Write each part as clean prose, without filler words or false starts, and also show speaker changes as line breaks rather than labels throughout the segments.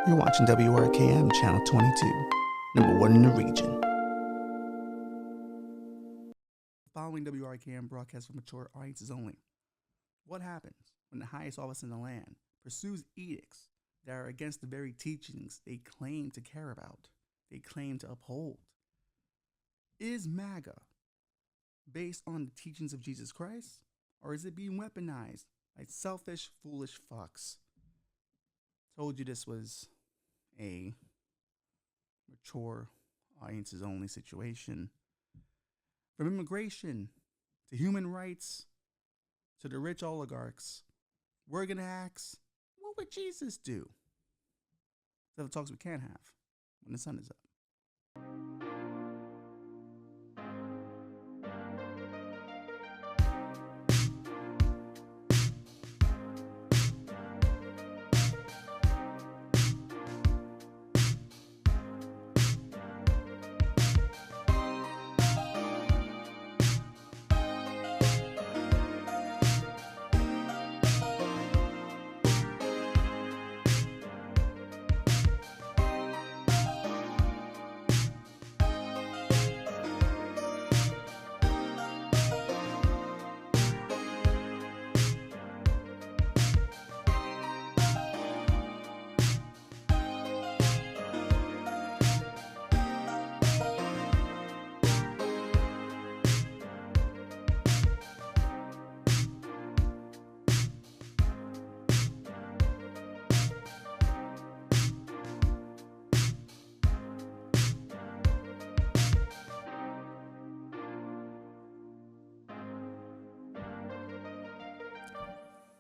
You're watching WRKM Channel 22, number one in the region. Following WRKM broadcast for mature audiences only. What happens when the highest office in the land pursues edicts that are against the very teachings they claim to care about, they claim to uphold? Is Maga based on the teachings of Jesus Christ, or is it being weaponized by selfish, foolish fucks? Told you this was a mature audiences only situation. From immigration to human rights to the rich oligarchs, we're going to ask, what would Jesus do? These are the talks we can't have when the sun is up.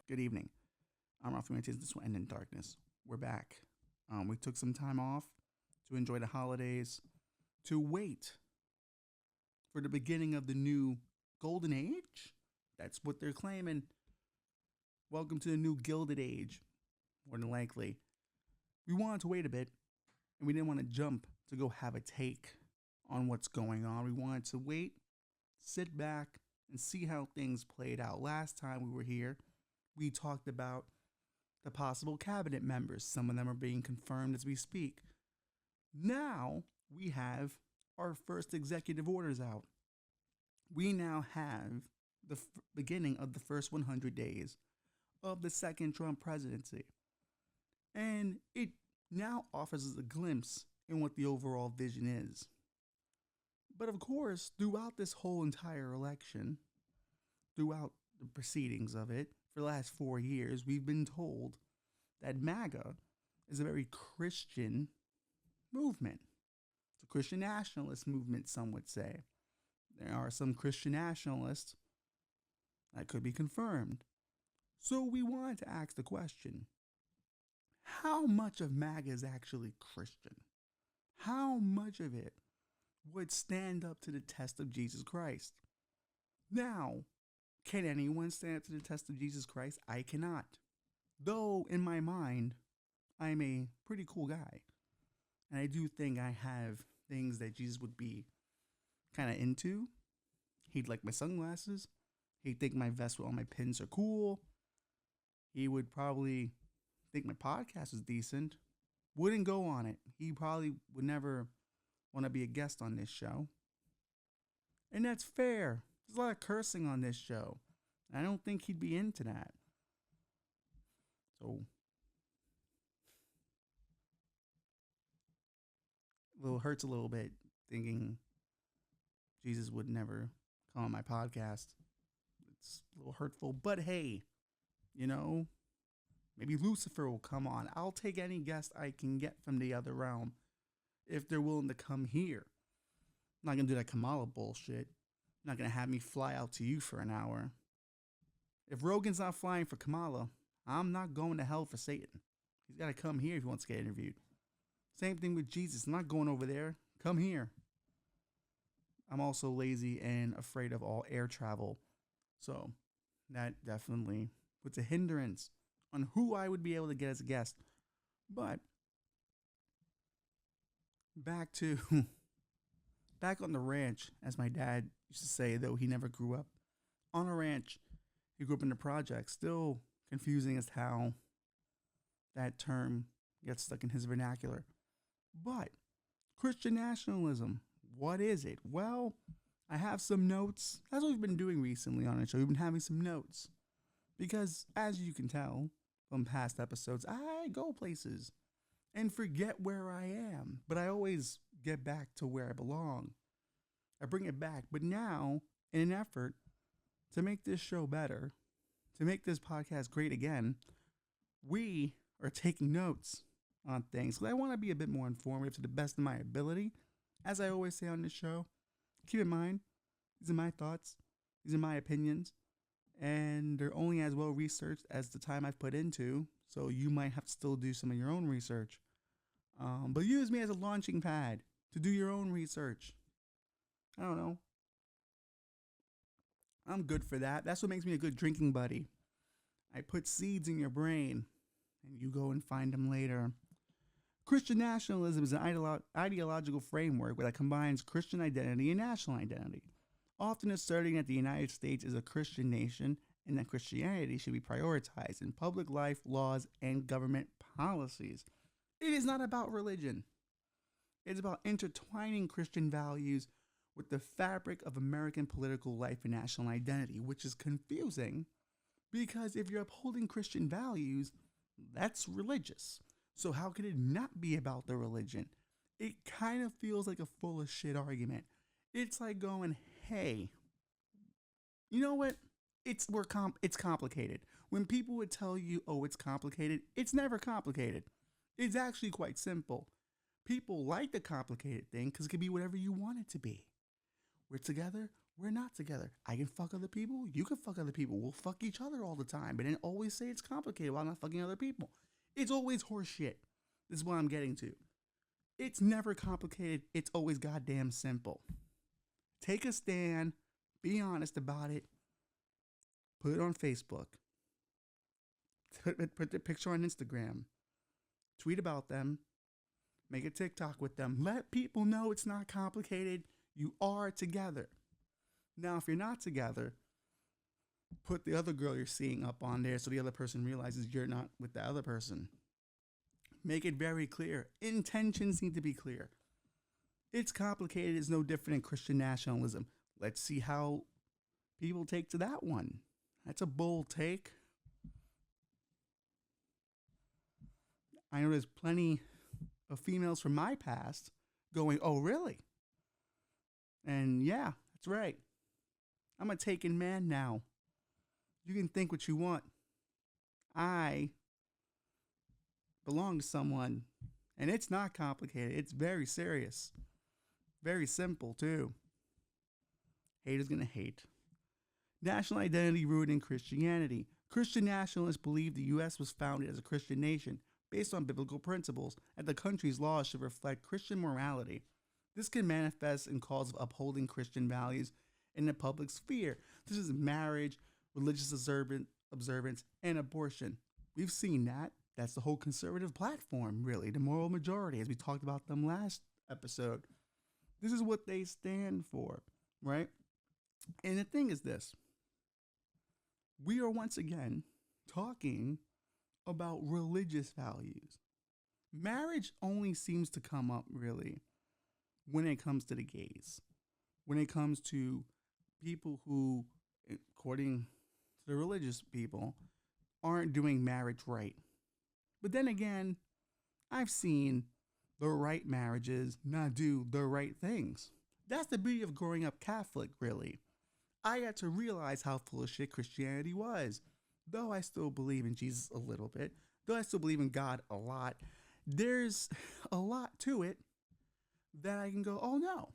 Good evening. I'm Ralph Martinez. This will end in darkness. We're back. We took some time off to enjoy the holidays, to wait for the beginning of the new golden age. That's what they're claiming. Welcome to the new gilded age, more than likely. We wanted to wait a bit, and we didn't want to jump to go have a take on what's going on. We wanted to wait, sit back, and see how things played out. Last time we were here, we talked about the possible cabinet members. Some of them are being confirmed as we speak. Now we have our first executive orders out. We now have the beginning of the first 100 days of the second Trump presidency. And it now offers us a glimpse in what the overall vision is. But of course, throughout this whole entire election, throughout the proceedings of it, for the last 4 years, we've been told that MAGA is a very Christian movement. It's a Christian nationalist movement, some would say. There are some Christian nationalists that could be confirmed. So we wanted to ask the question, how much of MAGA is actually Christian? How much of it would stand up to the test of Jesus Christ? Now, can anyone stand up to the test of Jesus Christ? I cannot. Though, in my mind, I'm a pretty cool guy. And I do think I have things that Jesus would be kind of into. He'd like my sunglasses. He'd think my vest with all my pins are cool. He would probably think my podcast is decent. Wouldn't go on it. He probably would never want to be a guest on this show. And that's fair. There's a lot of cursing on this show. I don't think he'd be into that. So, it hurts a little bit thinking Jesus would never come on my podcast. It's a little hurtful. But hey, you know, maybe Lucifer will come on. I'll take any guest I can get from the other realm if they're willing to come here. I'm not going to do that Kamala bullshit. Not going to have me fly out to you for an hour. If Rogan's not flying for Kamala, I'm not going to hell for Satan. He's got to come here if he wants to get interviewed. Same thing with Jesus. I'm not going over there. Come here. I'm also lazy and afraid of all air travel. So that definitely puts a hindrance on who I would be able to get as a guest. But back on the ranch, as my dad used to say, though he never grew up on a ranch. He grew up in the projects. Still confusing as how that term gets stuck in his vernacular. But Christian nationalism, what is it? Well, I have some notes. That's what we've been doing recently on the show. We've been having some notes. Because, as you can tell from past episodes, I go places and forget where I am. But I always get back to where I belong. I bring it back. But now, in an effort to make this show better, to make this podcast great again, we are taking notes on things. Because I want to be a bit more informative to the best of my ability. As I always say on this show, keep in mind, these are my thoughts. These are my opinions. And they're only as well researched as the time I've put into. So you might have to still do some of your own research. But use me as a launching pad to do your own research. I don't know. I'm good for that. That's what makes me a good drinking buddy. I put seeds in your brain, and you go and find them later. Christian nationalism is an ideological framework that combines Christian identity and national identity, often asserting that the United States is a Christian nation and that Christianity should be prioritized in public life, laws, and government policies. It is not about religion. It's about intertwining Christian values with the fabric of American political life and national identity, which is confusing because if you're upholding Christian values, that's religious. So how could it not be about the religion? It kind of feels like a full of shit argument. It's like going, hey, you know what? It's complicated. When people would tell you, oh, it's complicated, it's never complicated. It's actually quite simple. People like the complicated thing because it can be whatever you want it to be. We're together, we're not together. I can fuck other people, you can fuck other people. We'll fuck each other all the time, but then always say it's complicated while not fucking other people. It's always horseshit. This is what I'm getting to. It's never complicated. It's always goddamn simple. Take a stand. Be honest about it. Put it on Facebook. Put the picture on Instagram. Tweet about them. Make a TikTok with them. Let people know it's not complicated. You are together. Now, if you're not together, put the other girl you're seeing up on there so the other person realizes you're not with the other person. Make it very clear. Intentions need to be clear. It's complicated. It's no different than Christian nationalism. Let's see how people take to that one. That's a bold take. I know there's plenty of females from my past going, oh, really? And yeah, that's right. I'm a taken man now. You can think what you want. I belong to someone. And it's not complicated. It's very serious. Very simple, too. Haters gonna hate. National identity rooted in Christianity. Christian nationalists believe the U.S. was founded as a Christian nation based on biblical principles, and the country's laws should reflect Christian morality. This can manifest in calls of upholding Christian values in the public sphere. This is marriage, religious observance, and abortion. We've seen that. That's the whole conservative platform, really, the moral majority, as we talked about them last episode. This is what they stand for, right? And the thing is this. We are once again talking about religious values. Marriage only seems to come up, really, when it comes to the gays. When it comes to people who, according to the religious people, aren't doing marriage right. But then again, I've seen the right marriages not do the right things. That's the beauty of growing up Catholic, really. I got to realize how full of shit Christianity was. Though I still believe in Jesus a little bit, though I still believe in God a lot, there's a lot to it that I can go, oh no,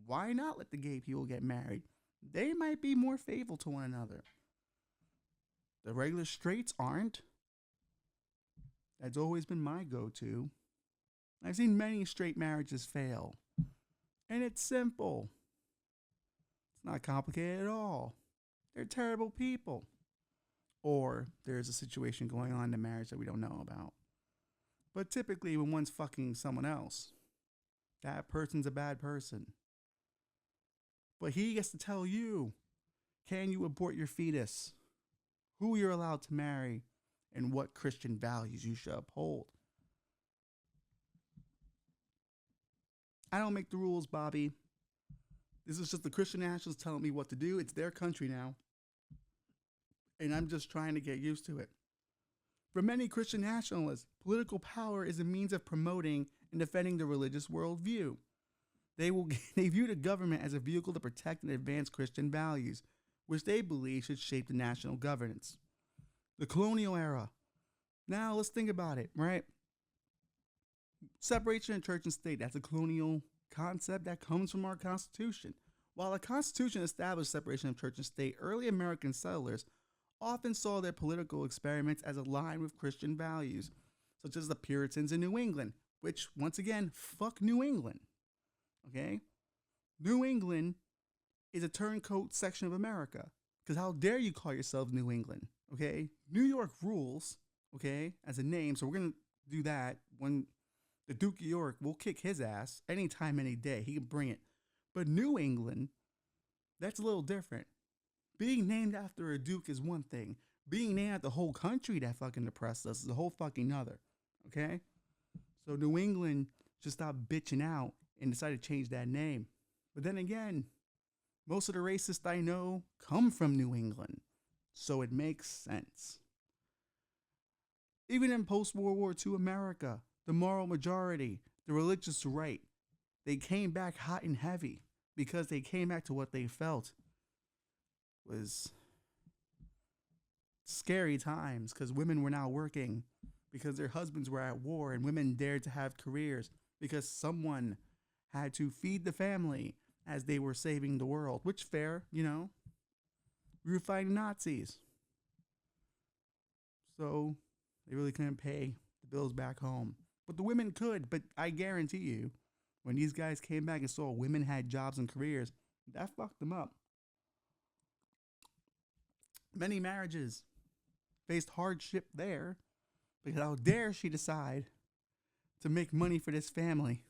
why not let the gay people get married? They might be more faithful to one another. The regular straights aren't. That's always been my go-to. I've seen many straight marriages fail. And it's simple. It's not complicated at all. They're terrible people. Or there's a situation going on in the marriage that we don't know about. But typically when one's fucking someone else, that person's a bad person. But he gets to tell you, can you abort your fetus? Who you're allowed to marry? And what Christian values you should uphold. I don't make the rules, Bobby. This is just the Christian nationalists telling me what to do. It's their country now. And I'm just trying to get used to it. For many Christian nationalists, political power is a means of promoting and defending the religious worldview. They view the government as a vehicle to protect and advance Christian values, which they believe should shape the national governance. The colonial era. Now let's think about it, right? Separation of church and state, that's a colonial concept that comes from our Constitution. While the Constitution established separation of church and state, early American settlers often saw their political experiments as aligned with Christian values, such as the Puritans in New England, which, once again, fuck New England. Okay? New England is a turncoat section of America. Because how dare you call yourselves New England? Okay? New York rules, okay, as a name, so we're going to do that. When the Duke of York, we'll kick his ass anytime, any day. He can bring it. But New England, that's a little different. Being named after a duke is one thing. Being named after the whole country that fucking depressed us is a whole fucking other. Okay? So New England should stop bitching out and decide to change that name. But then again, most of the racists I know come from New England. So it makes sense. Even in post-World War II America, the moral majority, the religious right, they came back hot and heavy because they came back to what they felt was scary times, because women were now working because their husbands were at war, and women dared to have careers because someone had to feed the family as they were saving the world, which fair, you know. We were fighting Nazis. So they really couldn't pay the bills back home. But the women could. But I guarantee you, when these guys came back and saw women had jobs and careers, that fucked them up. Many marriages faced hardship there because how dare she decide to make money for this family?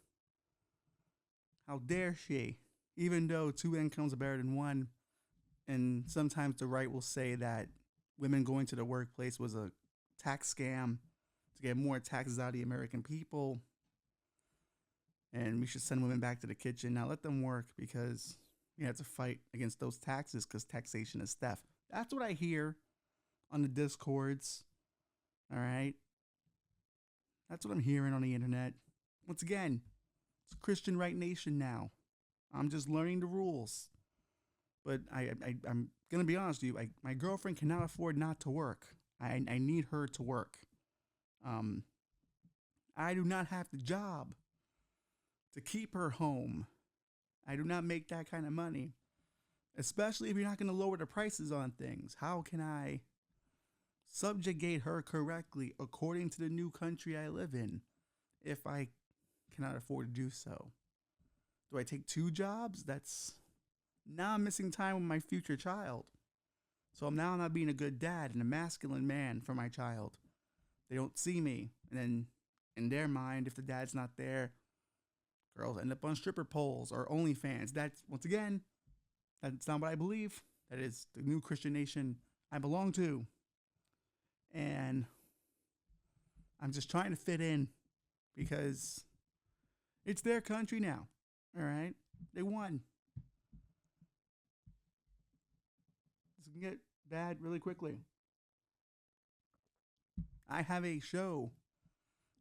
How dare she? Even though two incomes are better than one, and sometimes the right will say that women going to the workplace was a tax scam to get more taxes out of the American people, and we should send women back to the kitchen. Now let them work because we have to fight against those taxes because taxation is theft. That's what I hear on the discords. All right. That's what I'm hearing on the internet. Once again, it's Christian Right Nation now. I'm just learning the rules. But I'm going to be honest with you. My girlfriend cannot afford not to work. I need her to work. I do not have the job to keep her home. I do not make that kind of money. Especially if you're not going to lower the prices on things. How can I subjugate her correctly according to the new country I live in if I cannot afford to do so? Do I take two jobs? Now I'm missing time with my future child. So I'm now not being a good dad and a masculine man for my child. They don't see me. And then in their mind, if the dad's not there, girls end up on stripper poles or OnlyFans. That's, once again, that's not what I believe. That is the new Christian nation I belong to. And I'm just trying to fit in because it's their country now. All right? They won. This can get bad really quickly. I have a show,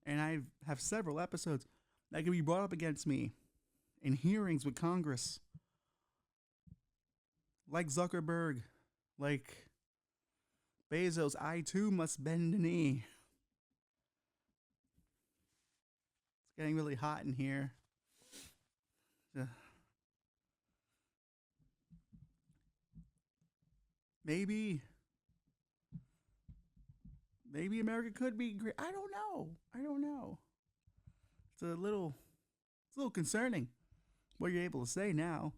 and I have several episodes that can be brought up against me in hearings with Congress. Like Zuckerberg, like Bezos, I too must bend the knee. It's getting really hot in here. Maybe America could be great. I don't know. It's a little concerning what you're able to say now.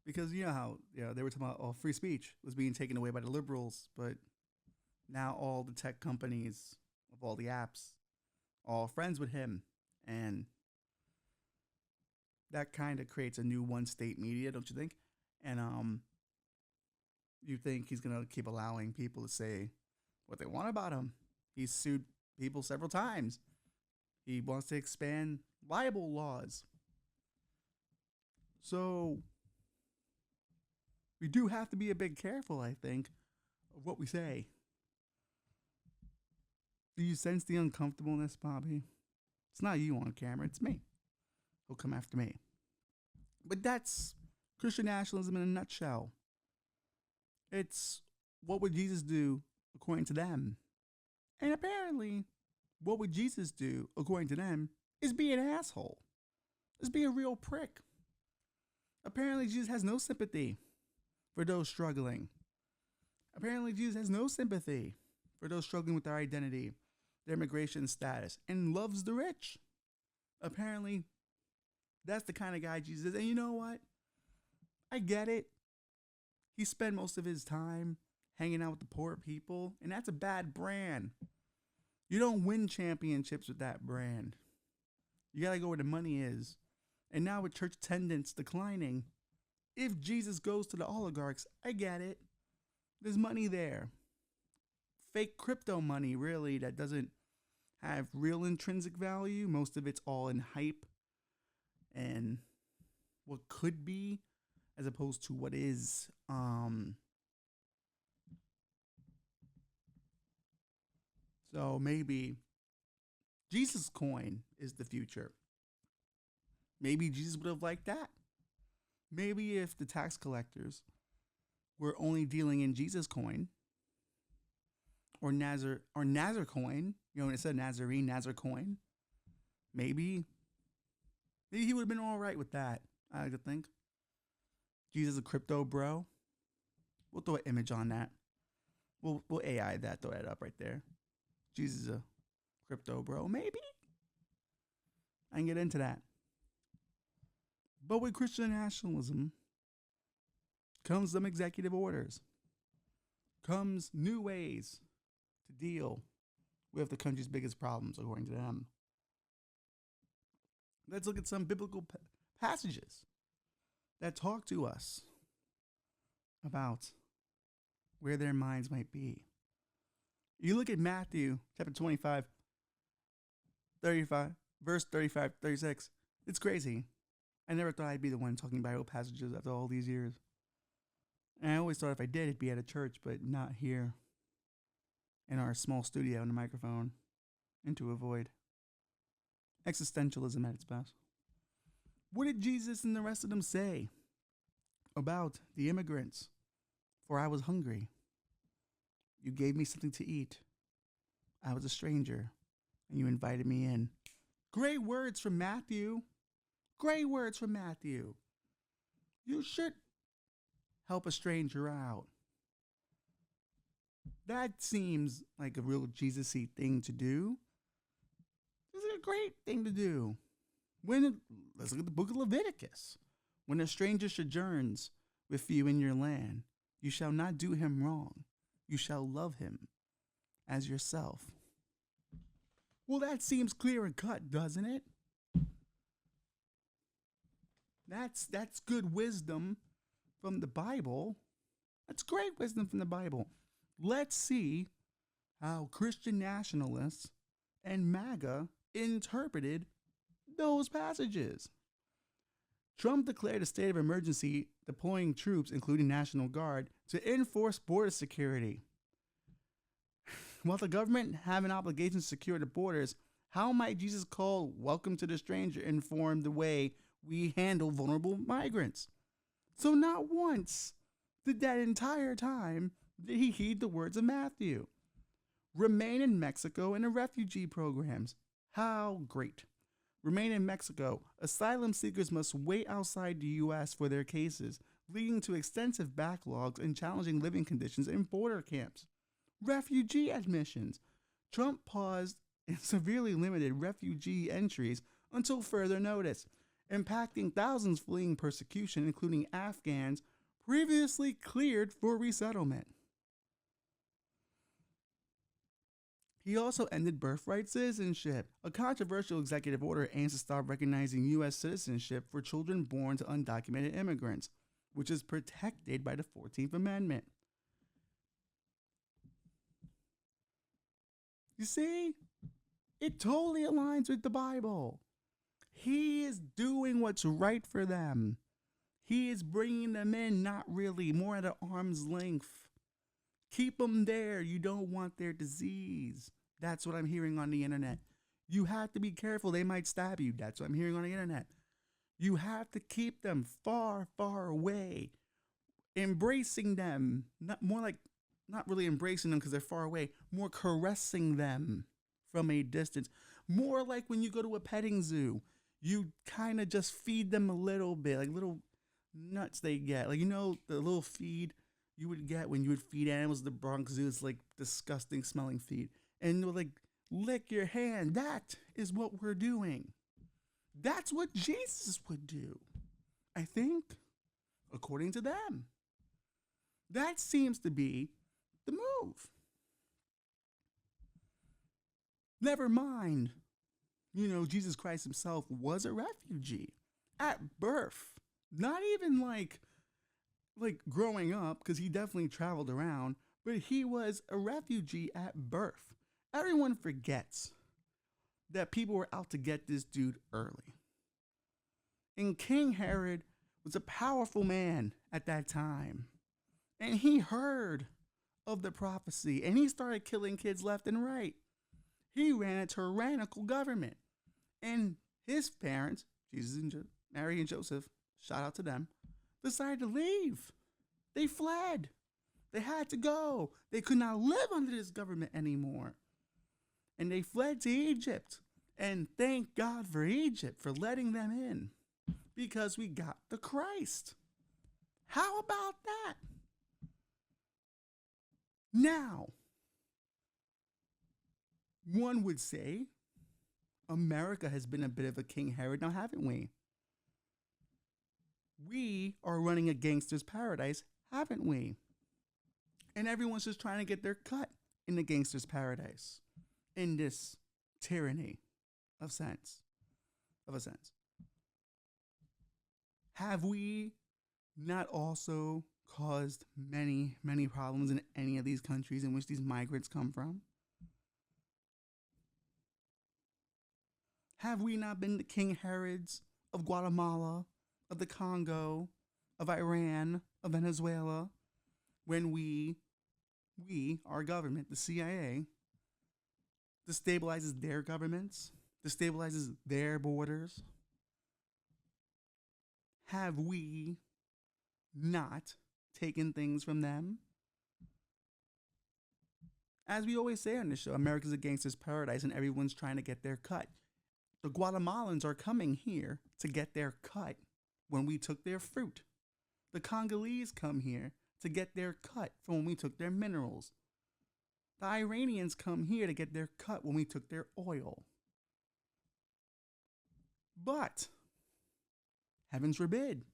Because you know how they were talking about free speech was being taken away by the liberals, but now all the tech companies of all the apps are all friends with him, and that kind of creates a new one-state media, don't you think? And you think he's gonna keep allowing people to say what they want about him? He's sued people several times. He wants to expand libel laws. So we do have to be a bit careful, I think, of what we say. Do you sense the uncomfortableness, Bobby? It's not you on camera, it's me. He'll come after me. But that's Christian nationalism in a nutshell. It's what would Jesus do according to them? And apparently, what would Jesus do according to them is be an asshole. Is be a real prick. Apparently, Jesus has no sympathy for those struggling. Apparently, Jesus has no sympathy for those struggling with their identity, their immigration status, and loves the rich. Apparently, that's the kind of guy Jesus is. And you know what? I get it. He spent most of his time hanging out with the poor people, and that's a bad brand. You don't win championships with that brand. You got to go where the money is. And now with church attendance declining, if Jesus goes to the oligarchs, I get it. There's money there. Fake crypto money, really, that doesn't have real intrinsic value. Most of it's all in hype and what could be as opposed to what is. So maybe Jesus coin is the future. Maybe Jesus would have liked that. Maybe if the tax collectors were only dealing in Jesus coin or Nazar coin, you know, when it said Nazarene, Nazar coin, maybe he would have been all right with that, I like to think. Jesus a crypto bro. We'll throw an image on that. We'll AI that, throw that up right there. Jesus a crypto bro, maybe. I can get into that. But with Christian nationalism comes some executive orders, comes new ways to deal with the country's biggest problems, according to them. Let's look at some biblical passages that talk to us about where their minds might be. You look at Matthew chapter 25, 35, verse 35, 36. It's crazy. I never thought I'd be the one talking Bible passages after all these years. And I always thought if I did, it'd be at a church, but not here in our small studio and a microphone, and to avoid existentialism at its best. What did Jesus and the rest of them say about the immigrants? For I was hungry. You gave me something to eat. I was a stranger, and you invited me in. Great words from Matthew. Great words from Matthew. You should help a stranger out. That seems like a real Jesus-y thing to do. This is a great thing to do. Let's look at the book of Leviticus. When a stranger sojourns with you in your land, you shall not do him wrong. You shall love him as yourself. Well, that seems clear and cut, doesn't it? That's good wisdom from the Bible. That's great wisdom from the Bible. Let's see how Christian nationalists and MAGA interpreted those passages. Trump declared a state of emergency, deploying troops, including National Guard, to enforce border security. While the government have an obligation to secure the borders, how might Jesus' call, "Welcome to the stranger," inform the way we handle vulnerable migrants? So not once did that entire time did he heed the words of Matthew. Remain in Mexico in the refugee programs. How great. Remain in Mexico. Asylum seekers must wait outside the U.S. for their cases, leading to extensive backlogs and challenging living conditions in border camps. Refugee admissions. Trump paused and severely limited refugee entries until further notice, impacting thousands fleeing persecution, including Afghans previously cleared for resettlement. He also ended birthright citizenship. A controversial executive order aims to stop recognizing U.S. citizenship for children born to undocumented immigrants, which is protected by the 14th Amendment. You see? It totally aligns with the Bible. He is doing what's right for them. He is bringing them in, not really, more at an arm's length. Keep them there. You don't want their disease. That's what I'm hearing on the internet. You have to be careful. They might stab you. That's what I'm hearing on the internet. You have to keep them far, far away. Embracing them. Not really embracing them because they're far away. More caressing them from a distance. More like when you go to a petting zoo. You kind of just feed them a little bit. Like little nuts they get. Like, you know, the little feed you would get when you would feed animals at the Bronx Zoo. It's like disgusting smelling feed. And they're like, lick your hand. That is what we're doing. That's what Jesus would do. I think, according to them. That seems to be the move. Never mind, Jesus Christ himself was a refugee at birth. Not even like growing up, because he definitely traveled around, but he was a refugee at birth. Everyone forgets that people were out to get this dude early. And King Herod was a powerful man at that time. And he heard of the prophecy, and he started killing kids left and right. He ran a tyrannical government. And his parents, Jesus and Mary and Joseph, shout out to them, decided to leave. They fled. They had to go. They could not live under this government anymore. And they fled to Egypt. And thank God for Egypt for letting them in, because we got the Christ. How about that? Now, one would say America has been a bit of a King Herod now, haven't we? We are running a gangster's paradise, haven't we? And everyone's just trying to get their cut in the gangster's paradise, in this tyranny of a sense. Have we not also caused many, many problems in any of these countries in which these migrants come from? Have we not been the King Herods of Guatemala, of the Congo, of Iran, of Venezuela, when our government, the CIA, destabilizes their governments, destabilizes their borders? Have we not taken things from them? As we always say on this show, America's a gangster's paradise and everyone's trying to get their cut. The Guatemalans are coming here to get their cut when we took their fruit. The Congolese come here to get their cut from when we took their minerals. The Iranians come here to get their cut when we took their oil. But, heavens forbid,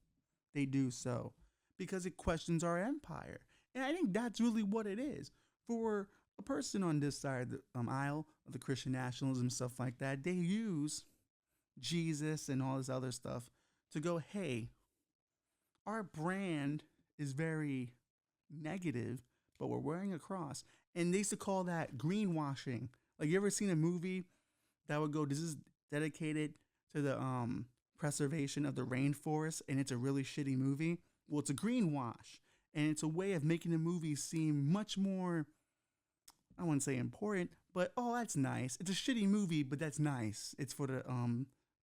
they do so, because it questions our empire. And I think that's really what it is. For a person on this side of the aisle of the Christian nationalism, stuff like that, they use Jesus and all this other stuff to go, hey, our brand is very negative, but we're wearing a cross. And they used to call that greenwashing. Like, you ever seen a movie that would go, this is dedicated to the preservation of the rainforest, and it's a really shitty movie? Well, it's a greenwash. And it's a way of making the movie seem much more, I wouldn't say important, but, oh, that's nice. It's a shitty movie, but that's nice. It's for the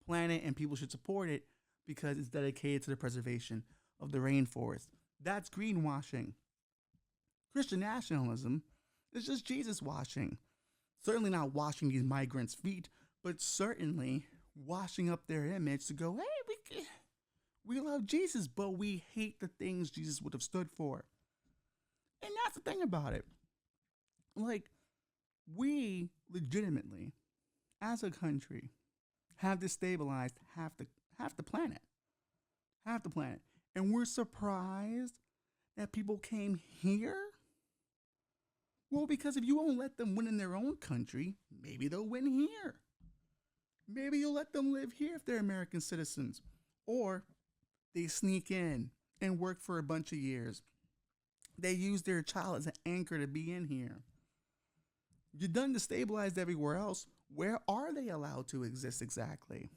planet, and people should support it because it's dedicated to the preservation of the rainforest. That's greenwashing. Christian nationalism is just Jesus washing. Certainly not washing these migrants' feet, but certainly washing up their image to go, hey, we love Jesus, but we hate the things Jesus would have stood for. And that's the thing about it. Like, we legitimately, as a country, have destabilized half the planet. Half the planet. And we're surprised that people came here? Well, because if you won't let them win in their own country, maybe they'll win here. Maybe you'll let them live here if they're American citizens. Or they sneak in and work for a bunch of years. They use their child as an anchor to be in here. You're done destabilized everywhere else. Where are they allowed to exist exactly?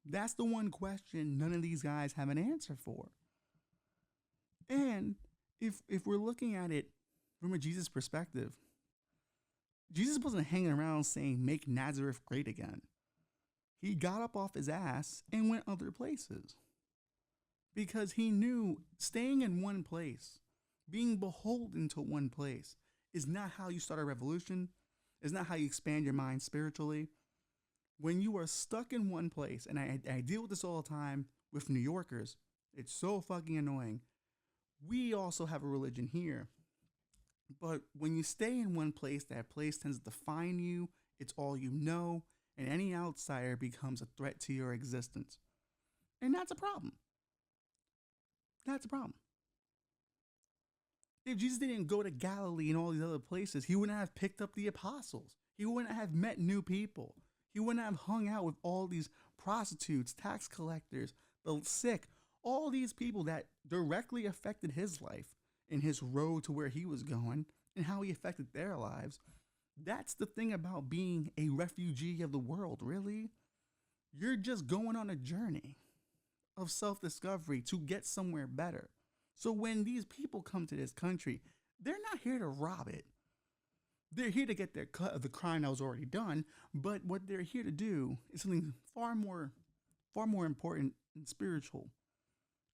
That's the one question none of these guys have an answer for. And if we're looking at it from a Jesus perspective, Jesus wasn't hanging around saying, make Nazareth great again. He got up off his ass and went other places because he knew staying in one place, being beholden to one place, is not how you start a revolution. It's not how you expand your mind spiritually. When you are stuck in one place, and I deal with this all the time with New Yorkers, it's so fucking annoying. We also have a religion here. But when you stay in one place, that place tends to define you. It's all you know. And any outsider becomes a threat to your existence. And that's a problem. That's a problem. If Jesus didn't go to Galilee and all these other places, he wouldn't have picked up the apostles. He wouldn't have met new people. He wouldn't have hung out with all these prostitutes, tax collectors, the sick, all these people that directly affected his life and his road to where he was going and how he affected their lives. That's the thing about being a refugee of the world, really. You're just going on a journey of self-discovery to get somewhere better. So when these people come to this country, they're not here to rob it. They're here to get their cut of the crime that was already done. But what they're here to do is something far more important and spiritual,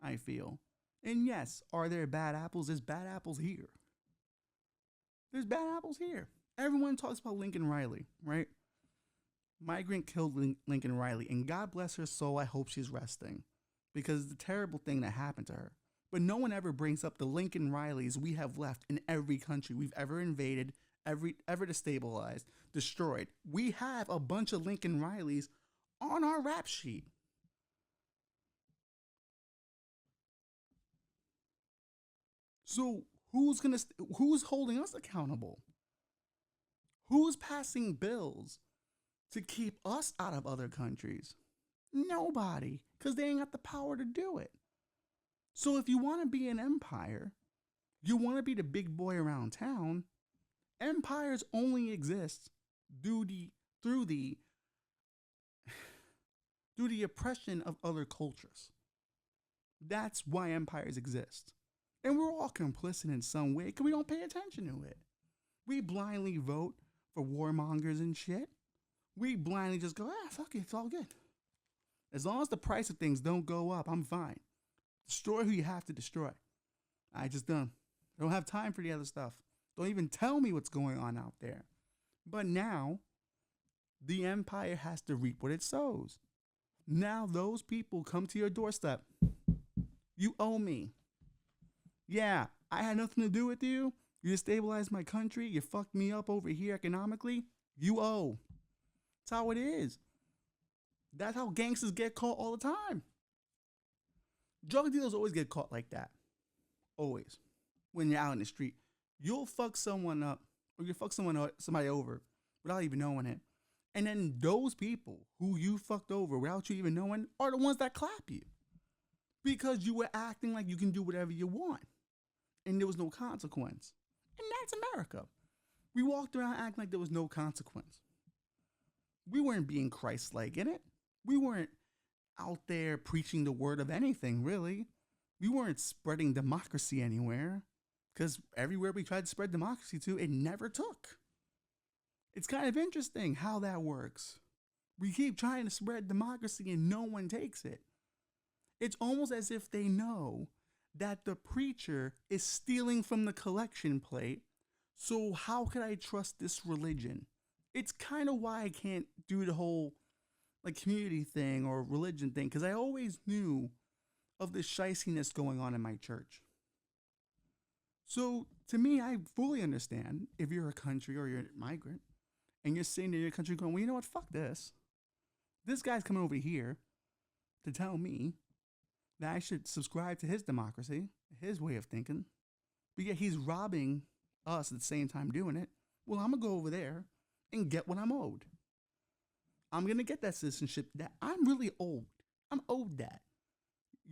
I feel. And yes, are there bad apples? There's bad apples here. There's bad apples here. Everyone talks about Lincoln Riley, right? Migrant killed Lincoln Riley, and God bless her soul, I hope she's resting, because it's a terrible thing that happened to her. But no one ever brings up the Lincoln Rileys we have left in every country we've ever invaded, ever destabilized, destroyed. We have a bunch of Lincoln Rileys on our rap sheet. So who's holding us accountable? Who's passing bills to keep us out of other countries? Nobody, because they ain't got the power to do it. So if you want to be an empire, you want to be the big boy around town, empires only exist through the oppression of other cultures. That's why empires exist. And we're all complicit in some way because we don't pay attention to it. We blindly vote for warmongers and shit. We blindly just go, fuck it, it's all good. As long as the price of things don't go up, I'm fine. Destroy who you have to destroy. I don't have time for the other stuff. Don't even tell me what's going on out there. But now, the empire has to reap what it sows. Now those people come to your doorstep. You owe me. Yeah, I had nothing to do with you. You destabilized my country. You fucked me up over here economically. You owe. That's how it is. That's how gangsters get caught all the time. Drug dealers always get caught like that. Always. When you're out in the street, you'll fuck someone up or you fuck somebody over without even knowing it. And then those people who you fucked over without you even knowing are the ones that clap you. Because you were acting like you can do whatever you want. And there was no consequence. And that's America. We walked around acting like there was no consequence. We weren't being Christ-like in it. We weren't out there preaching the word of anything, really. We weren't spreading democracy anywhere. Because everywhere we tried to spread democracy to, it never took. It's kind of interesting how that works. We keep trying to spread democracy and no one takes it. It's almost as if they know that the preacher is stealing from the collection plate. So how could I trust this religion? It's kind of why I can't do the whole community thing or religion thing, because I always knew of the shiciness going on in my church. So to me, I fully understand if you're a country or you're a migrant and you're sitting in your country going, well, you know what? Fuck this. This guy's coming over here to tell me that I should subscribe to his democracy, his way of thinking, but yet he's robbing us at the same time doing it. Well, I'm going to go over there and get what I'm owed. I'm going to get that citizenship that I'm really owed. I'm owed that.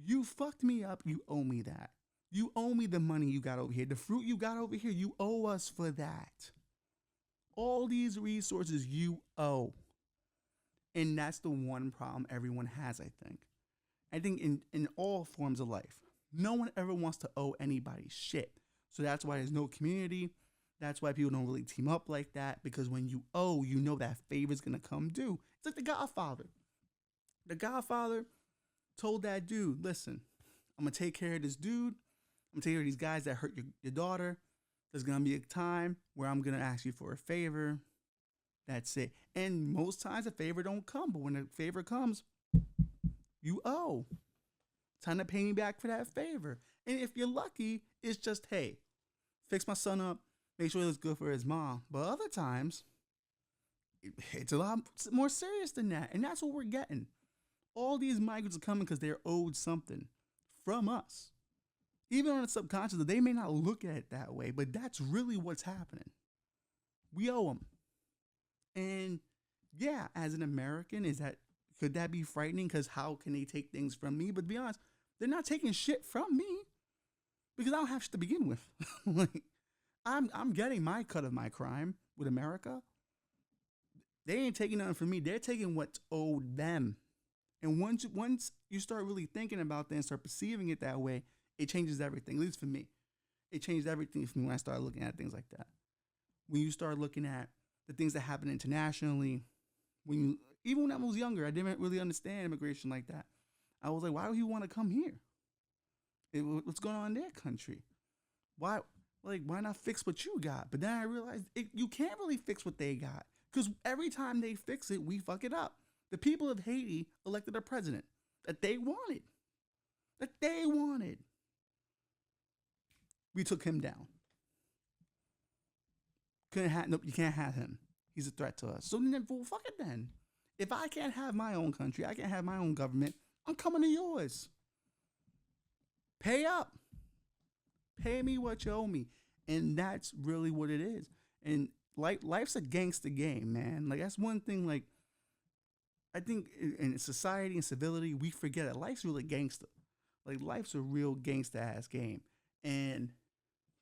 You fucked me up. You owe me that. You owe me the money you got over here. The fruit you got over here, you owe us for that. All these resources you owe. And that's the one problem everyone has, I think. I think in all forms of life, no one ever wants to owe anybody shit. So that's why there's no community. That's why people don't really team up like that, because when you owe, you know that favor's gonna come due. It's like the Godfather. The Godfather told that dude, listen, I'm gonna take care of this dude. I'm gonna take care of these guys that hurt your daughter. There's gonna be a time where I'm gonna ask you for a favor. That's it. And most times a favor don't come, but when a favor comes, you owe. Time to pay me back for that favor. And if you're lucky, it's just, hey, fix my son up, make sure he looks good for his mom. But other times, it's a lot more serious than that. And that's what we're getting. All these migrants are coming because they're owed something from us. Even on a subconscious, they may not look at it that way, but that's really what's happening. We owe them. And yeah, as an American, could that be frightening? Because how can they take things from me? But to be honest, they're not taking shit from me because I don't have shit to begin with. Like, I'm getting my cut of my crime with America. They ain't taking nothing from me. They're taking what's owed them. And once you start really thinking about that and start perceiving it that way, it changes everything. At least for me, it changed everything for me when I started looking at things like that. When you start looking at the things that happen internationally, even when I was younger, I didn't really understand immigration like that. I was like, why do you want to come here? What's going on in their country? Why not fix what you got? But then I realized you can't really fix what they got, because every time they fix it, we fuck it up. The people of Haiti elected a president that they wanted. We took him down. Nope, you can't have him. He's a threat to us. So then, well, fuck it then. If I can't have my own country, I can't have my own government, I'm coming to yours. Pay up. Pay me what you owe me. And that's really what it is. And life's a gangster game, man. Like, that's one thing, like, I think in society and civility, we forget that life's really gangster. Like, life's a real gangster-ass game. And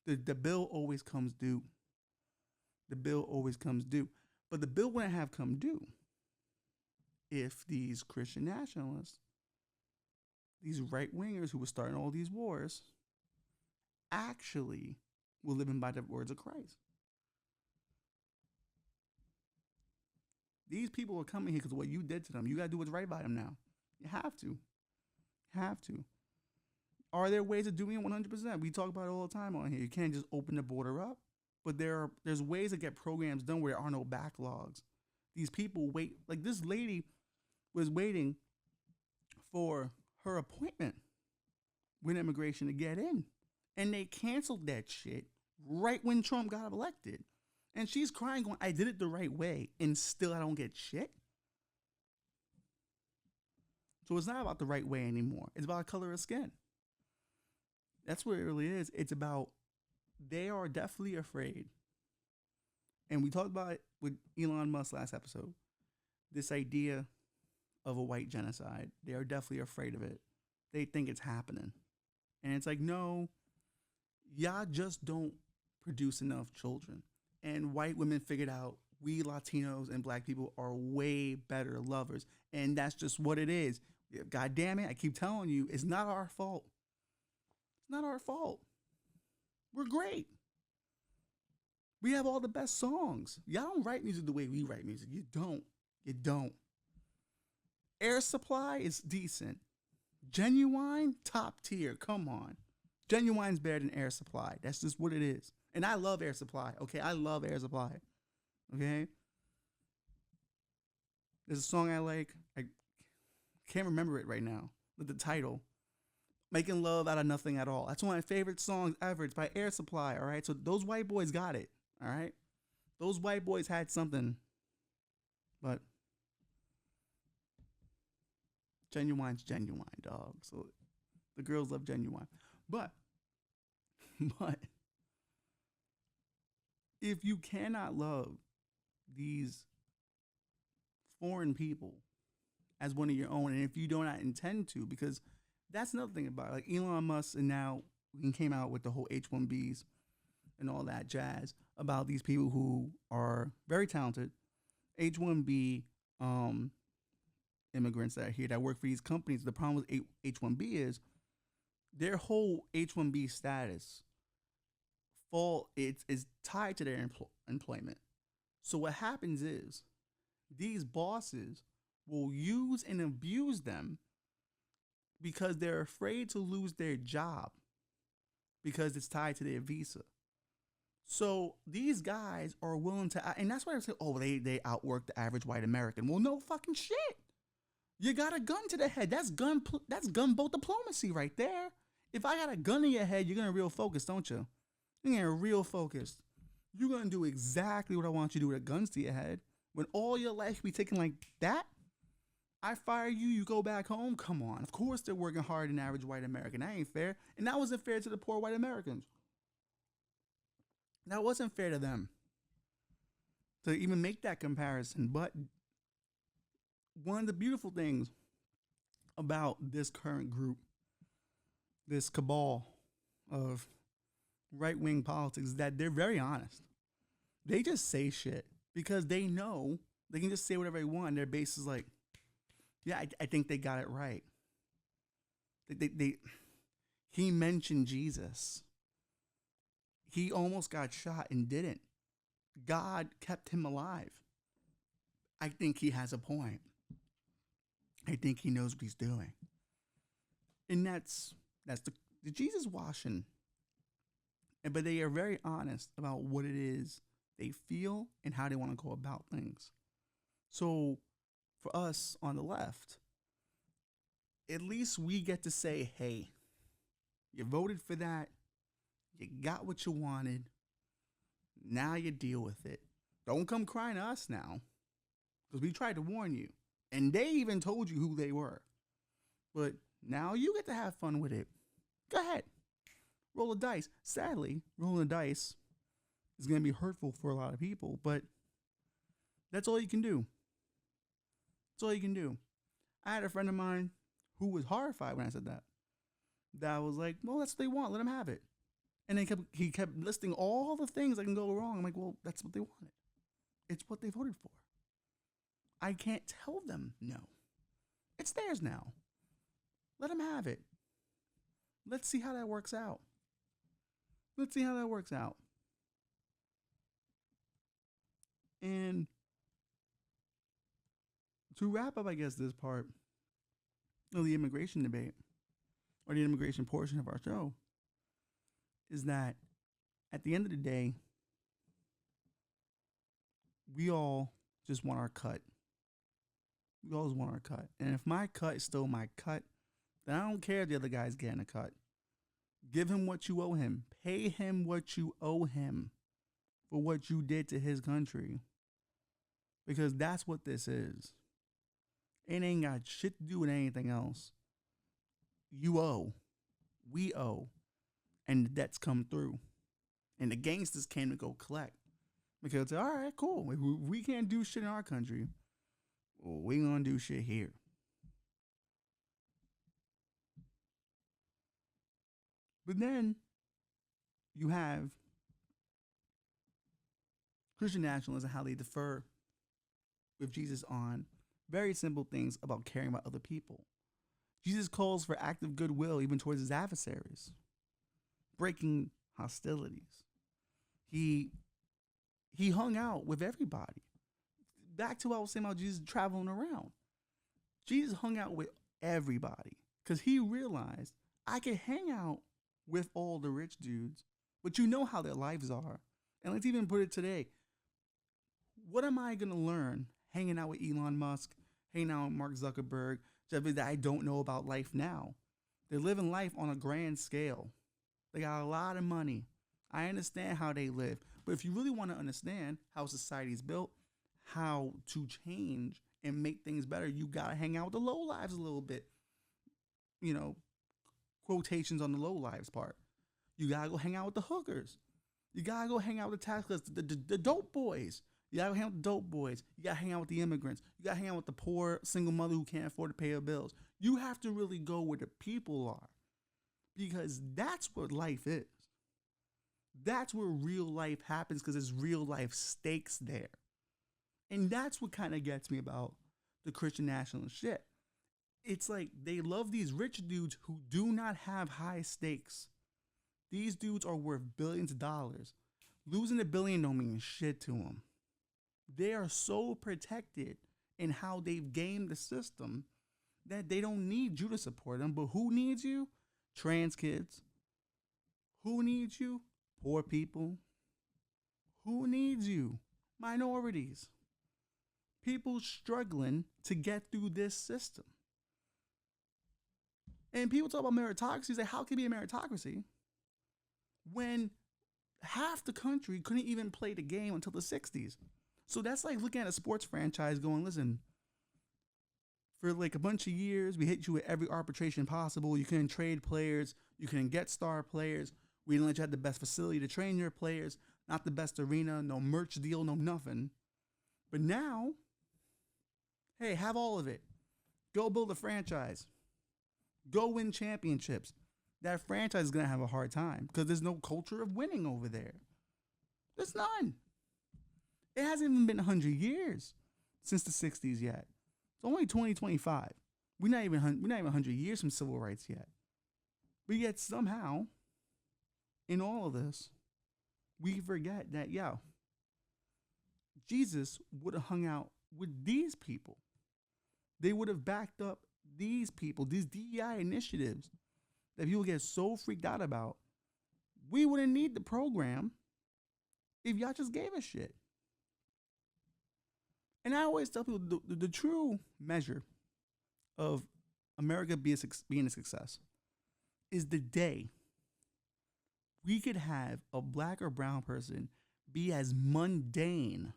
the bill always comes due. The bill always comes due. But the bill wouldn't have come due if these Christian nationalists, these right-wingers who were starting all these wars, actually were living by the words of Christ. These people are coming here because of what you did to them. You got to do what's right by them now. You have to. Are there ways of doing it? 100%. We talk about it all the time on here. You can't just open the border up. But there's ways to get programs done where there are no backlogs. These people wait. Like, this lady was waiting for her appointment with immigration to get in. And they canceled that shit right when Trump got elected. And she's crying, going, I did it the right way, and still I don't get shit. So it's not about the right way anymore. It's about color of skin. That's what it really is. It's about, they are definitely afraid. And we talked about it with Elon Musk last episode. This idea of a white genocide. They are definitely afraid of it. They think it's happening. And it's like, no, y'all just don't produce enough children. And white women figured out we Latinos and black people are way better lovers. And that's just what it is. God damn it, I keep telling you, it's not our fault. It's not our fault. We're great. We have all the best songs. Y'all don't write music the way we write music. You don't. Air Supply is decent. Genuine, top tier. Come on. Genuine's better than Air Supply. That's just what it is. And I love Air Supply. Okay, I love Air Supply. Okay? There's a song I like. I can't remember it right now. But the title, Making Love Out of Nothing at All. That's one of my favorite songs ever. It's by Air Supply, all right? So those white boys got it, all right? Those white boys had something. But Genuine's genuine, dog. So the girls love Genuine. But if you cannot love these foreign people as one of your own, and if you do not intend to, because that's another thing about it. Like Elon Musk and now came out with the whole H-1Bs and all that jazz about these people who are very talented, H-1B immigrants that are here that work for these companies. The problem with H-1B is their whole H-1B status is tied to their employment. So what happens is these bosses will use and abuse them because they're afraid to lose their job because it's tied to their visa. So these guys are willing to, and that's why I say, oh, they outwork the average white American. Well, no fucking shit. You got a gun to the head. That's gunboat diplomacy right there. If I got a gun in your head, you're gonna real focus, don't you? You're gonna real focused. You're gonna do exactly what I want you to do with guns to your head. When all your life be taken like that, I fire you, you go back home. Come on. Of course they're working harder than average white American. That ain't fair. And that wasn't fair to the poor white Americans. That wasn't fair to them to even make that comparison. But one of the beautiful things about this current group, this cabal of right-wing politics, is that they're very honest. They just say shit because they know they can just say whatever they want. Their base is like, yeah, I think they got it right. He mentioned Jesus. He almost got shot and didn't. God kept him alive. I think he has a point. I think he knows what he's doing. And that's the Jesus washing. But they are very honest about what it is they feel and how they want to go about things. So for us on the left, at least we get to say, hey, you voted for that. You got what you wanted. Now you deal with it. Don't come crying to us now, because we tried to warn you. And they even told you who they were. But now you get to have fun with it. Go ahead. Roll a dice. Sadly, rolling a dice is going to be hurtful for a lot of people, but that's all you can do. That's all you can do. I had a friend of mine who was horrified when I said that. That was like, well, that's what they want. Let them have it. And then he kept listing all the things that can go wrong. I'm like, well, that's what they wanted. It's what they voted for. I can't tell them no. It's theirs now. Let them have it. Let's see how that works out. Let's see how that works out. And to wrap up, I guess, this part of the immigration debate, or the immigration portion of our show, is that at the end of the day, we all just want our cut. We always want our cut. And if my cut is still my cut, then I don't care if the other guy's getting a cut. Give him what you owe him. Pay him what you owe him for what you did to his country. Because that's what this is. It ain't got shit to do with anything else. You owe. We owe. And the debts come through. And the gangsters came to go collect. Because, all right, cool. If we can't do shit in our country, well, we gonna do shit here. But then you have Christian nationalists and how they differ with Jesus on very simple things about caring about other people. Jesus calls for active goodwill even towards his adversaries, breaking hostilities. He hung out with everybody. Back to what I was saying about Jesus traveling around. Jesus hung out with everybody because he realized I can hang out with all the rich dudes, but you know how their lives are. And let's even put it today. What am I going to learn hanging out with Elon Musk, hanging out with Mark Zuckerberg, that I don't know about life now? They're living life on a grand scale. They got a lot of money. I understand how they live. But if you really want to understand how society is built, how to change and make things better, you got to hang out with the low lives a little bit. You know, quotations on the low lives part. You got to go hang out with the hookers. You got to go hang out with the tax collectors, the dope boys. You got to hang out with the dope boys. You got to hang out with the immigrants. You got to hang out with the poor single mother who can't afford to pay her bills. You have to really go where the people are, because that's what life is. That's where real life happens, because there's real life stakes there. And that's what kind of gets me about the Christian nationalist shit. It's like they love these rich dudes who do not have high stakes. These dudes are worth billions of dollars. Losing $1 billion don't mean shit to them. They are so protected in how they've gamed the system that they don't need you to support them. But who needs you? Trans kids. Who needs you? Poor people. Who needs you? Minorities. People struggling to get through this system. And people talk about meritocracy. Like, how can it be a meritocracy when half the country couldn't even play the game until the 60s? So that's like looking at a sports franchise going, listen, for like a bunch of years, we hit you with every arbitration possible. You couldn't trade players. You couldn't get star players. We didn't let you have the best facility to train your players, not the best arena, no merch deal, no nothing. But now, hey, have all of it. Go build a franchise. Go win championships. That franchise is going to have a hard time because there's no culture of winning over there. There's none. It hasn't even been 100 years since the 60s yet. It's only 2025. We're not even 100 years from civil rights yet. But yet somehow, in all of this, we forget that, Jesus would have hung out with these people. They would have backed up these people, these DEI initiatives that people get so freaked out about. We wouldn't need the program if y'all just gave a shit. And I always tell people the true measure of America being a success is the day we could have a black or brown person be as mundane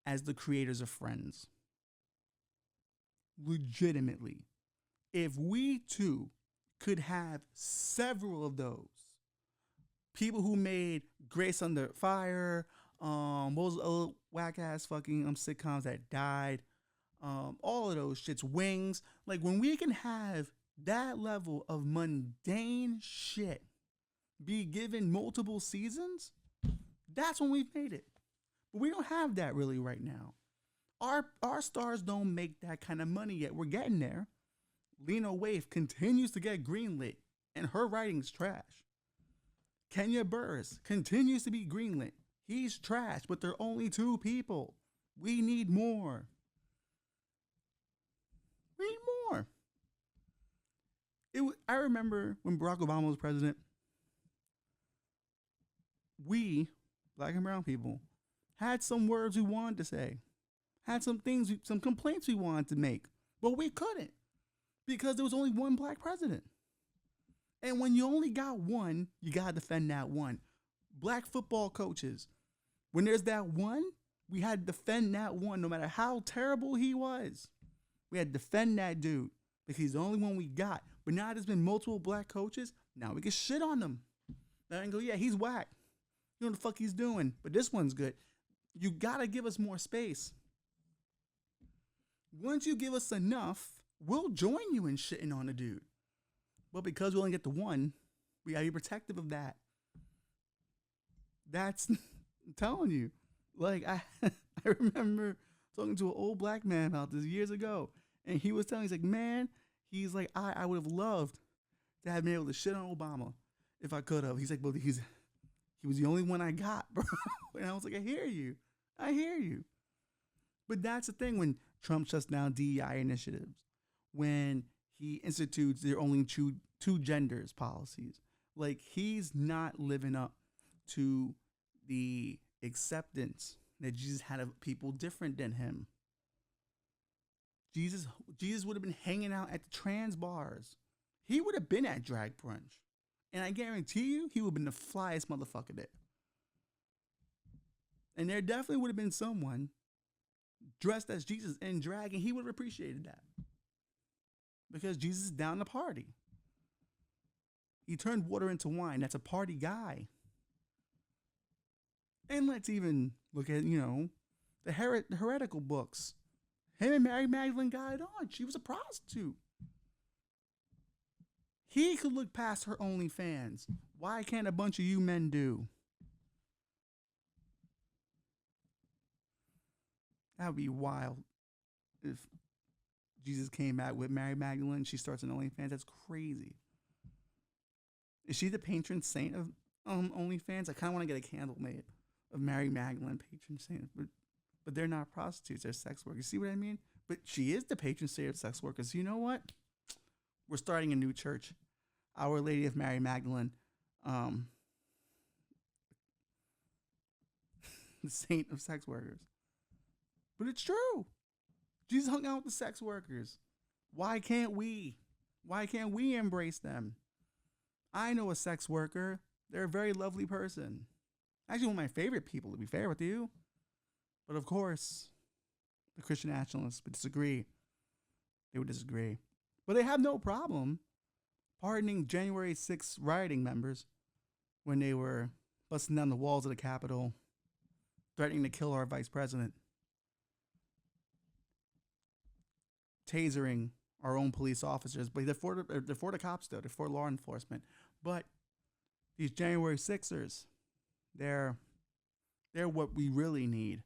as the creators of Friends. Legitimately. If we too could have several of those people who made Grace Under Fire, what was the other whack ass fucking sitcoms that died, all of those shits, Wings. Like, when we can have that level of mundane shit be given multiple seasons, that's when we've made it. But we don't have that really right now. Our stars don't make that kind of money yet. We're getting there. Lena Waithe continues to get greenlit, and her writing's trash. Kenya Burris continues to be greenlit. He's trash, but they're only 2 people. We need more. We need more. I remember when Barack Obama was president, we, black and brown people, had some words we wanted to say, had some complaints we wanted to make, but we couldn't because there was only one black president. And when you only got one, you got to defend that one. Black football coaches, when there's that one, we had to defend that one no matter how terrible he was. We had to defend that dude because he's the only one we got. But now there's been multiple black coaches. Now we can shit on them. Now I can go, yeah, he's whack. You know what the fuck he's doing, but this one's good. You got to give us more space. Once you give us enough, we'll join you in shitting on the dude. But because we only get the one, we gotta be protective of that. That's, I'm telling you. Like, I remember talking to an old black man about this years ago. And he was telling me, he's like, man, he's like, I would have loved to have been able to shit on Obama if I could have. He's like, well, he was the only one I got, bro. And I was like, I hear you. But that's the thing when Trump shuts down DEI initiatives, when he institutes their only two genders policies. Like, he's not living up to the acceptance that Jesus had of people different than him. Jesus would have been hanging out at the trans bars. He would have been at drag brunch. And I guarantee you, he would have been the flyest motherfucker there. And there definitely would have been someone dressed as Jesus in drag, and he would have appreciated that. Because Jesus is down to party. He turned water into wine. That's a party guy. And let's even look at, the heretical books. Him and Mary Magdalene got it on. She was a prostitute. He could look past her OnlyFans. Why can't a bunch of you men do? That would be wild if Jesus came back with Mary Magdalene. She starts an OnlyFans. That's crazy. Is she the patron saint of OnlyFans? I kind of want to get a candle made of Mary Magdalene, patron saint. But they're not prostitutes. They're sex workers. See what I mean? But she is the patron saint of sex workers. You know what? We're starting a new church. Our Lady of Mary Magdalene. The saint of sex workers. But it's true. Jesus hung out with the sex workers. Why can't we? Why can't we embrace them? I know a sex worker. They're a very lovely person. Actually, one of my favorite people, to be fair with you. But of course, the Christian nationalists would disagree. They would disagree. But they have no problem pardoning January 6th rioting members when they were busting down the walls of the Capitol, threatening to kill our vice president, tasering our own police officers. But they're for the cops, though. They're for law enforcement. But these January 6ers, they're what we really need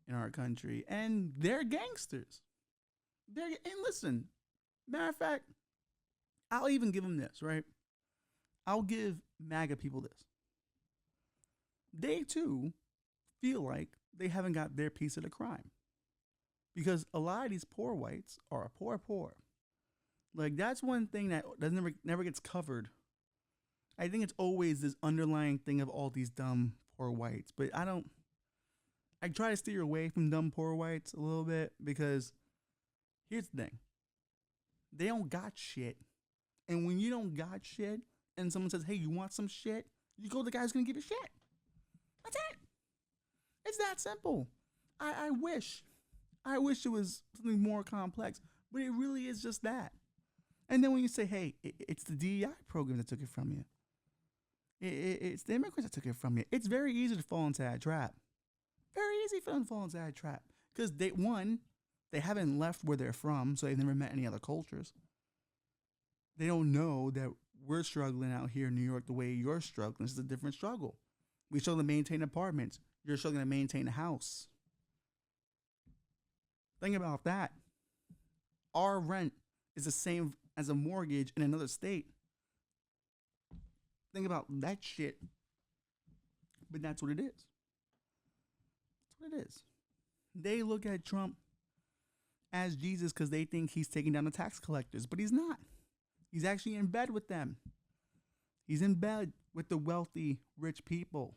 in our country. And they're gangsters. And listen, matter of fact, I'll even give them this, right? I'll give MAGA people this. They, too, feel like they haven't got their piece of the crime. Because a lot of these poor whites are poor. Like, that's one thing that never gets covered. I think it's always this underlying thing of all these dumb poor whites. But I try to steer away from dumb poor whites a little bit because here's the thing. They don't got shit. And when you don't got shit and someone says, hey, you want some shit? You go to the guy who's going to give you shit. That's it. It's that simple. I wish it was something more complex, but it really is just that. And then when you say, hey, it's the DEI program that took it from you. It's the immigrants that took it from you. It's very easy to fall into that trap. Very easy for them to fall into that trap. Because they haven't left where they're from, so they've never met any other cultures. They don't know that we're struggling out here in New York the way you're struggling. This is a different struggle. We struggle to maintain apartments. You're struggling to maintain a house. Think about that. Our rent is the same as a mortgage in another state. Think about that shit. But that's what it is. That's what it is. They look at Trump as Jesus because they think he's taking down the tax collectors, but he's not. He's actually in bed with them. He's in bed with the wealthy, rich people.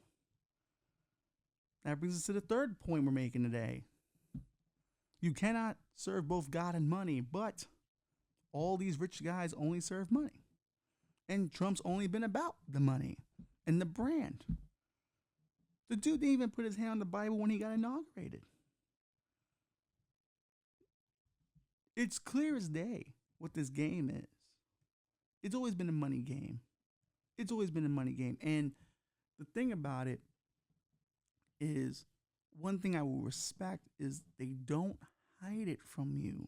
That brings us to the third point we're making today. You cannot serve both God and money, but all these rich guys only serve money. And Trump's only been about the money and the brand. The dude didn't even put his hand on the Bible when he got inaugurated. It's clear as day what this game is. It's always been a money game. It's always been a money game. And the thing about it is, one thing I will respect is they don't hide it from you.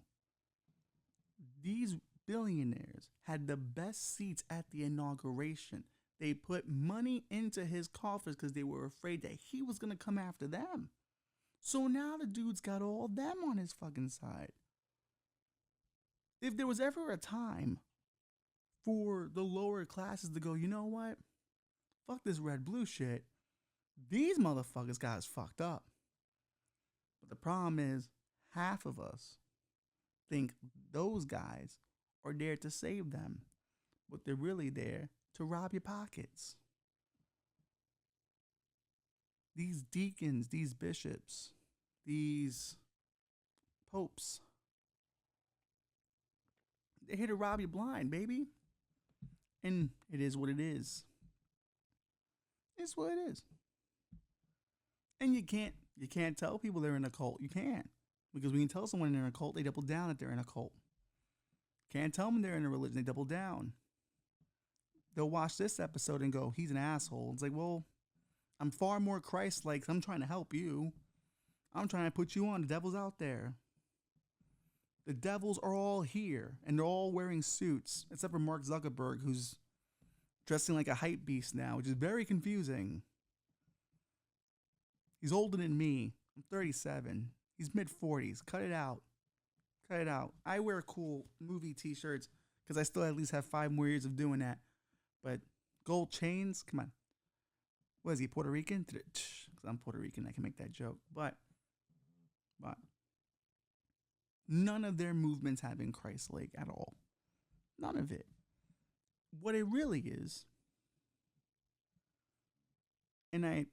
These billionaires had the best seats at the inauguration. They put money into his coffers because they were afraid that he was going to come after them. So now the dude's got all them on his fucking side. If there was ever a time for the lower classes to go, you know what? Fuck this red blue shit. These motherfuckers got us fucked up. But the problem is, half of us think those guys are there to save them, but they're really there to rob your pockets. These deacons, these bishops, these popes, they're here to rob you blind, baby. And it is what it is. It's what it is. And you can't tell people they're in a cult. You can't. Because when you tell someone they're in a cult, they double down that they're in a cult. Can't tell them they're in a religion, they double down. They'll watch this episode and go, he's an asshole. It's like, well, I'm far more Christ-like. I'm trying to help you. I'm trying to put you on. The devil's out there. The devils are all here, and they're all wearing suits, except for Mark Zuckerberg, who's dressing like a hype beast now, which is very confusing. He's older than me. I'm 37. He's mid-40s. Cut it out. Cut it out. I wear cool movie T-shirts because I still at least have 5 more years of doing that. But gold chains, come on. What is he, Puerto Rican? Because I'm Puerto Rican, I can make that joke. But none of their movements have been Christ-like at all. None of it. What it really is, and I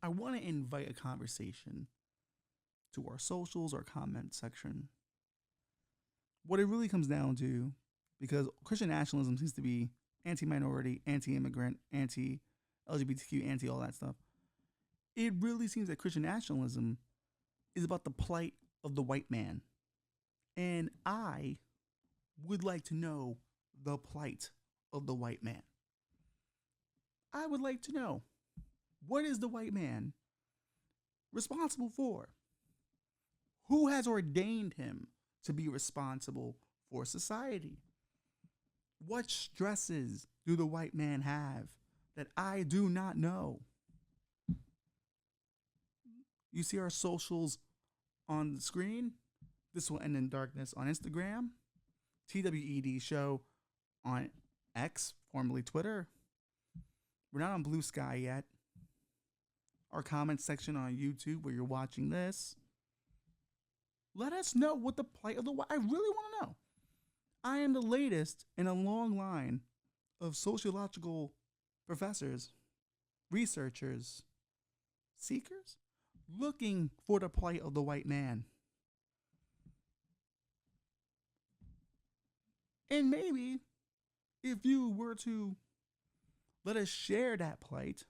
want to invite a conversation to our socials or comment section. What it really comes down to, because Christian nationalism seems to be anti-minority, anti-immigrant, anti-LGBTQ, anti-all that stuff. It really seems that Christian nationalism is about the plight of the white man. And I would like to know the plight of the white man. I would like to know, what is the white man responsible for? Who has ordained him to be responsible for society? What stresses do the white man have that I do not know? You see our socials on the screen. This will end in darkness on Instagram. TWED show on X, formerly Twitter. We're not on Blue Sky yet. Our comment section on YouTube where you're watching this. Let us know what the plight of the white. I really want to know. I am the latest in a long line of sociological professors, researchers, seekers, looking for the plight of the white man. And maybe if you were to let us share that plight,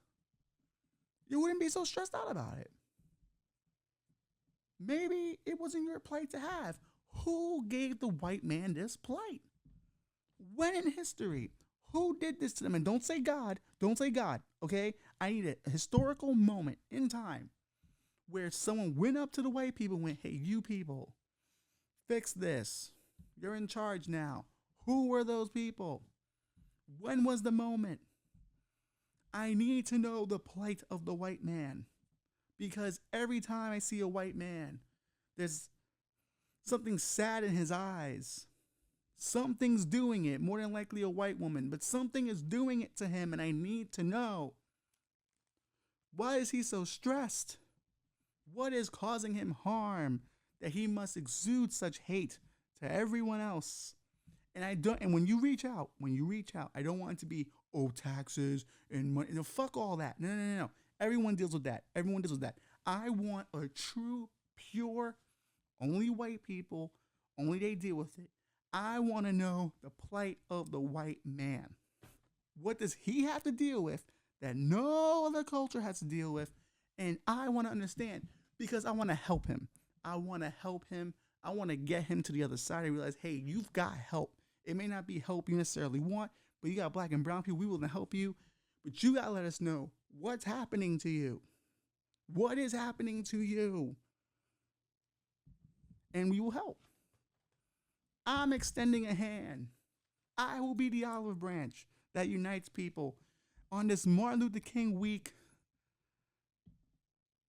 you wouldn't be so stressed out about it. Maybe it wasn't your plight to have. Who gave the white man this plight? When in history? Who did this to them? And don't say God. Don't say God, okay? I need a historical moment in time where someone went up to the white people and went, hey, you people, fix this. You're in charge now. Who were those people? When was the moment? I need to know the plight of the white man. Because every time I see a white man, there's something sad in his eyes. Something's doing it, more than likely a white woman, but something is doing it to him, and I need to know. Why is he so stressed? What is causing him harm that he must exude such hate to everyone else? And when you reach out, I don't want it to be, oh, taxes and money. No, fuck all that. No. Everyone deals with that. I want a true, pure, only white people, only they deal with it. I want to know the plight of the white man. What does he have to deal with that no other culture has to deal with? And I want to understand because I want to help him. I want to get him to the other side and realize, hey, you've got help. It may not be help you necessarily want, but you got black and brown people. We will help you. But you got to let us know what's happening to you. What is happening to you? And we will help. I'm extending a hand. I will be the olive branch that unites people on this Martin Luther King week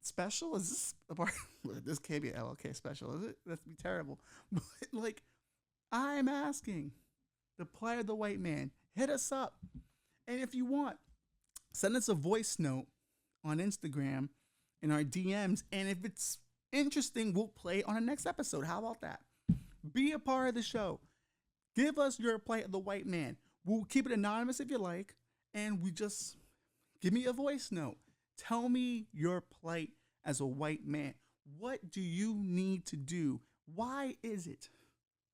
special. Is this a part? This can't be an LLK special, is it? That'd be terrible. But like, I'm asking the plight of the white man. Hit us up. And if you want, send us a voice note on Instagram in our DMs. And if it's interesting, we'll play it on the next episode. How about that? Be a part of the show. Give us your plight of the white man. We'll keep it anonymous if you like. And we just give me a voice note. Tell me your plight as a white man. What do you need to do? Why is it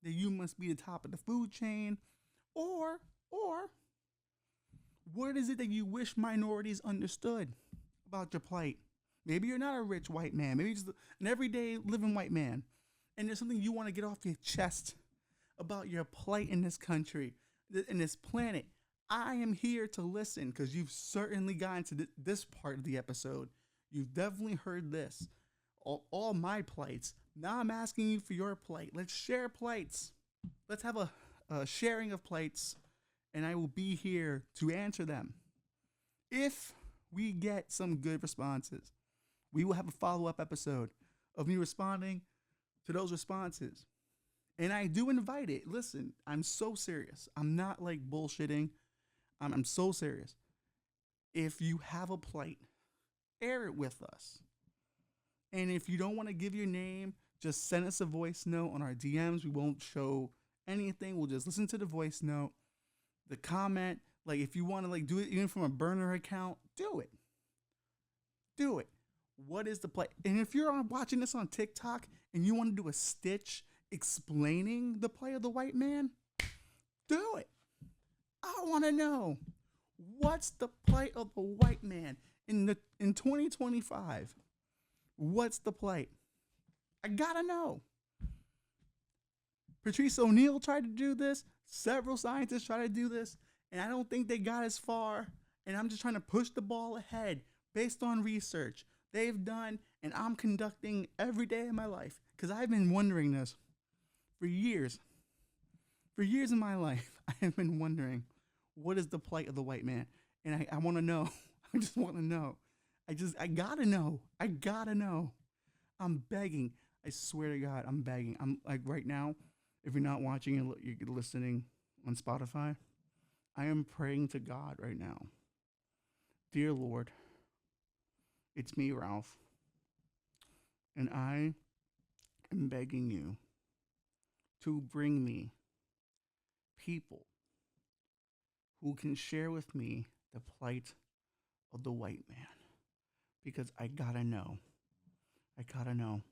that you must be the top of the food chain? Or what is it that you wish minorities understood about your plight? Maybe you're not a rich white man. Maybe you're just an everyday living white man. And there's something you want to get off your chest about your plight in this country, in this planet. I am here to listen because you've certainly gotten to this part of the episode. You've definitely heard this. All my plights. Now I'm asking you for your plight. Let's share plights. Let's have a sharing of plights, and I will be here to answer them. If we get some good responses, we will have a follow-up episode of me responding to those responses. And I do invite it. Listen, I'm so serious. I'm not like bullshitting. I'm so serious. If you have a plight, air it with us. And if you don't want to give your name, just send us a voice note on our DMs. We won't show anything. We'll just listen to the voice note, the comment. Like if you want to like do it even from a burner account, do it. Do it. What is the plight? And if you're watching this on TikTok and you want to do a stitch explaining the plight of the white man, do it. I want to know, what's the plight of the white man in 2025? What's the plight? I gotta know. Patrice O'Neill tried to do this. Several scientists tried to do this, and I don't think they got as far. And I'm just trying to push the ball ahead based on research they've done and I'm conducting every day of my life. Because I've been wondering this for years. For years in my life, I have been wondering, what is the plight of the white man? And I want to know. I just want to know. I gotta know. I gotta know. I'm begging. I swear to God, I'm begging. I'm like right now, if you're not watching and you're listening on Spotify, I am praying to God right now. Dear Lord, it's me, Ralph, and I am begging you to bring me people who can share with me the plight of the white man. Because I gotta know. I gotta know.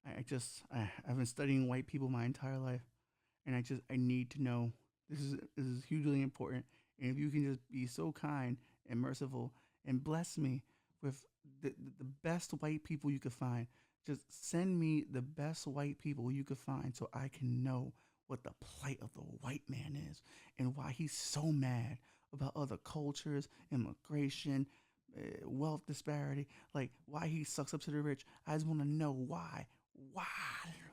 I've been studying white people my entire life, and I need to know. This is hugely important. And if you can just be so kind and merciful and bless me with the best white people you could find, just send me the best white people you could find so I can know what the plight of the white man is and why he's so mad about other cultures, immigration, wealth disparity, like why he sucks up to the rich. I just want to know why. Why,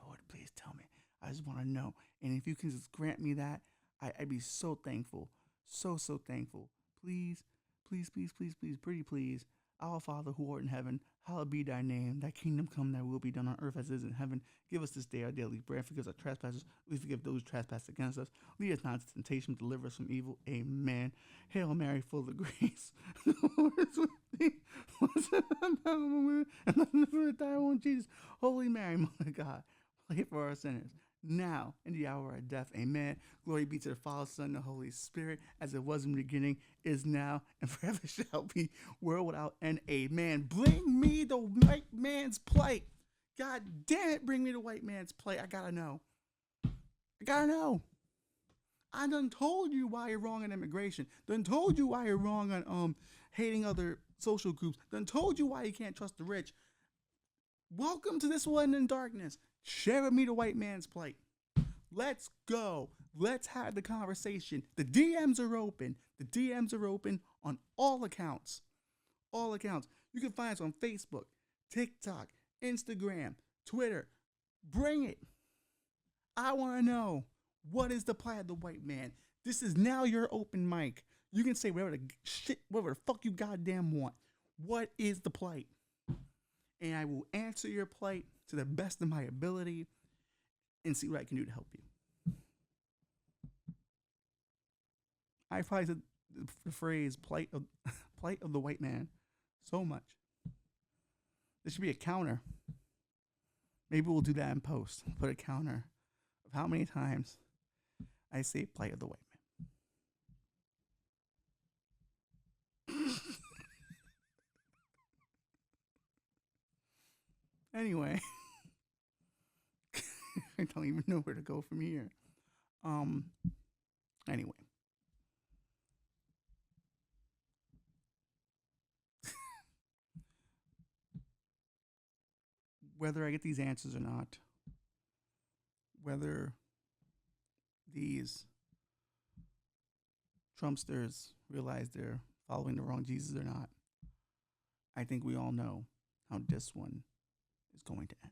Lord, please tell me. I just want to know. And if you can just grant me that, I'd be so thankful. So thankful. Please, please, please, please, please, pretty please. Our Father who art in heaven, hallowed be thy name. Thy kingdom come, thy will be done on earth as it is in heaven. Give us this day our daily bread. Forgive us our trespasses. We forgive those who trespass against us. Lead us not into temptation, deliver us from evil. Amen. Hail Mary, full of grace. The Lord is with thee. And the thy own Jesus. Holy Mary, Mother of God, pray for our sinners, now and the hour of our death. Amen. Glory be to the Father, Son, and the Holy Spirit, as it was in the beginning, is now, and forever shall be, world without end. Amen. Bring me the white man's plight. God damn it, bring me the white man's plight. I gotta know. I gotta know. I done told you why you're wrong on immigration. Done told you why you're wrong on hating other social groups. Done told you why you can't trust the rich. Welcome to this one in darkness. Share with me the white man's plight. Let's go. Let's have the conversation. The DMs are open. The DMs are open on all accounts. All accounts. You can find us on Facebook, TikTok, Instagram, Twitter. Bring it. I want to know, what is the plight of the white man? This is now your open mic. You can say whatever the fuck you goddamn want. What is the plight? And I will answer your plight to the best of my ability and see what I can do to help you. I probably said the phrase plight of the white man so much. There should be a counter. Maybe we'll do that in post. Put a counter of how many times I say plight of the white man. Anyway, I don't even know where to go from here. Anyway. Whether I get these answers or not, whether these Trumpsters realize they're following the wrong Jesus or not, I think we all know how this one is going to end.